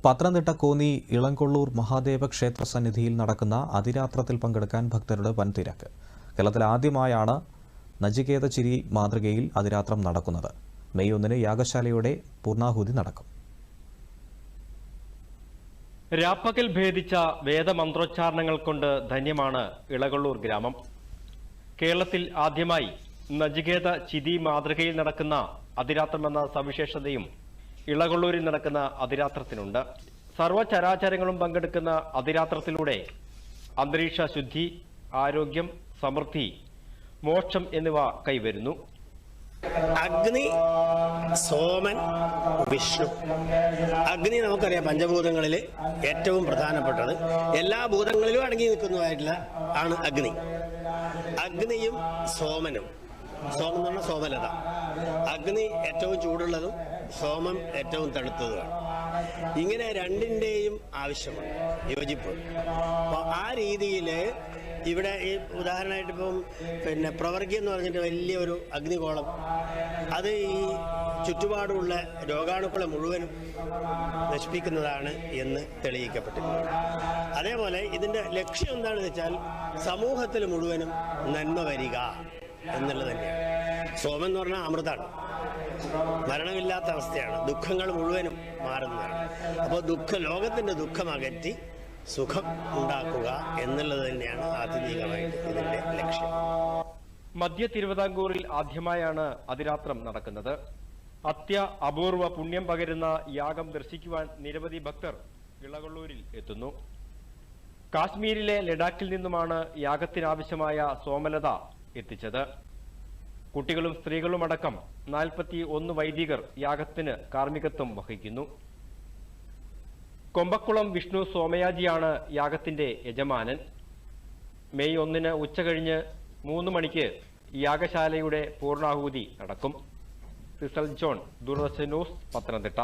പത്തനംതിട്ട കോന്നി ഇളംകൊള്ളൂർ മഹാദേവ ക്ഷേത്ര സന്നിധിയിൽ നടക്കുന്ന അതിരാത്രത്തിൽ പങ്കെടുക്കാൻ ഭക്തരുടെ വൻ തിരക്ക്. കേരളത്തിൽ ആദ്യമായാണ് നചികേത ചിരി മാതൃകയിൽ അതിരാത്രം നടക്കുന്നത്. മെയ് 1 യാഗശാലയുടെ പൂർണ്ണാഹുതി നടക്കും. രാപ്പകൽ ഭേദിച്ച വേദമന്ത്രോച്ചാരണങ്ങൾ കൊണ്ട് ധന്യമാണ് ഇളകൊള്ളൂർ ഗ്രാമം. കേരളത്തിൽ ആദ്യമായി നചികേത ചിരി മാതൃകയിൽ നടക്കുന്ന അതിരാത്രമെന്ന സവിശേഷതയും ഇളകൊള്ളൂരിൽ നടക്കുന്ന അതിരാത്രത്തിനുണ്ട്. സർവ്വചരാചരങ്ങളും പങ്കെടുക്കുന്ന അതിരാത്രത്തിലൂടെ അന്തരീക്ഷ ശുദ്ധി, ആരോഗ്യം, സമൃദ്ധി, മോക്ഷം എന്നിവ കൈവരുന്നു. അഗ്നി, സോമൻ, വിഷ്ണു. അഗ്നി നമുക്കറിയാം പഞ്ചഭൂതങ്ങളിൽ ഏറ്റവും പ്രധാനപ്പെട്ടത്, എല്ലാ ഭൂതങ്ങളിലും അടങ്ങി നിൽക്കുന്നതായിട്ടുള്ള ആണ് അഗ്നി. അഗ്നിയും സോമനും, സോമം എന്ന് പറഞ്ഞാൽ സോമലത. അഗ്നി ഏറ്റവും ചൂടുള്ളതും സോമം ഏറ്റവും തണുത്തതുമാണ്. ഇങ്ങനെ രണ്ടിൻ്റെയും ആവശ്യമുണ്ട്, യോജിപ്പ്. അപ്പോൾ ആ രീതിയിൽ ഇവിടെ ഈ ഉദാഹരണമായിട്ട് ഇപ്പം പ്രവർഗ്യം എന്ന് പറഞ്ഞിട്ട് വലിയൊരു അഗ്നികോളം, അത് ഈ ചുറ്റുപാടുമുള്ള രോഗാണുക്കളെ മുഴുവനും നശിപ്പിക്കുന്നതാണ് എന്ന് തെളിയിക്കപ്പെട്ടിട്ടുണ്ട്. അതേപോലെ ഇതിൻ്റെ ലക്ഷ്യം എന്താണെന്ന് വെച്ചാൽ സമൂഹത്തിൽ മുഴുവനും നന്മ വരിക എന്നുള്ളത് തന്നെയാണ്. സോമൻ എന്ന് പറഞ്ഞാൽ അമൃതാണ്, മരണമില്ലാത്ത അവസ്ഥയാണ്, ദുഃഖങ്ങൾ മുഴുവനും മാറുന്നതാണ്. അപ്പോൾ ലോകത്തിൻ്റെ ദുഃഖം അകറ്റി സുഖം ഉണ്ടാക്കുക എന്നുള്ളത് തന്നെയാണ് ആത്യന്തികമായിട്ട് ഇതിന്റെ ലക്ഷ്യം. മധ്യ തിരുവിതാംകൂറിൽ ആദ്യമായാണ് അതിരാത്രം നടക്കുന്നത്. അപൂർവ പുണ്യം പകരുന്ന യാഗം ദർശിക്കുവാൻ നിരവധി ഭക്തർ ഇളകൊള്ളൂരിൽ എത്തുന്നു. കാശ്മീരിലെ ലഡാക്കിൽ നിന്നുമാണ് യാഗത്തിനാവശ്യമായ സോമലത എത്തിച്ചത്. കുട്ടികളും സ്ത്രീകളുമടക്കം 41 വൈദികർ യാഗത്തിന് കാർമ്മികത്വം വഹിക്കുന്നു. കൊമ്പക്കുളം വിഷ്ണു സോമയാജിയാണ് യാഗത്തിന്റെ യജമാനൻ. മെയ് 1 ഉച്ചകഴിഞ്ഞ് 3 മണിക്ക് യാഗശാലയുടെ പൂർണ്ണാഹുതി നടക്കും. സിസൽ ജോൺ, ദൂരദർശൻ ന്യൂസ്, പത്തനംതിട്ട.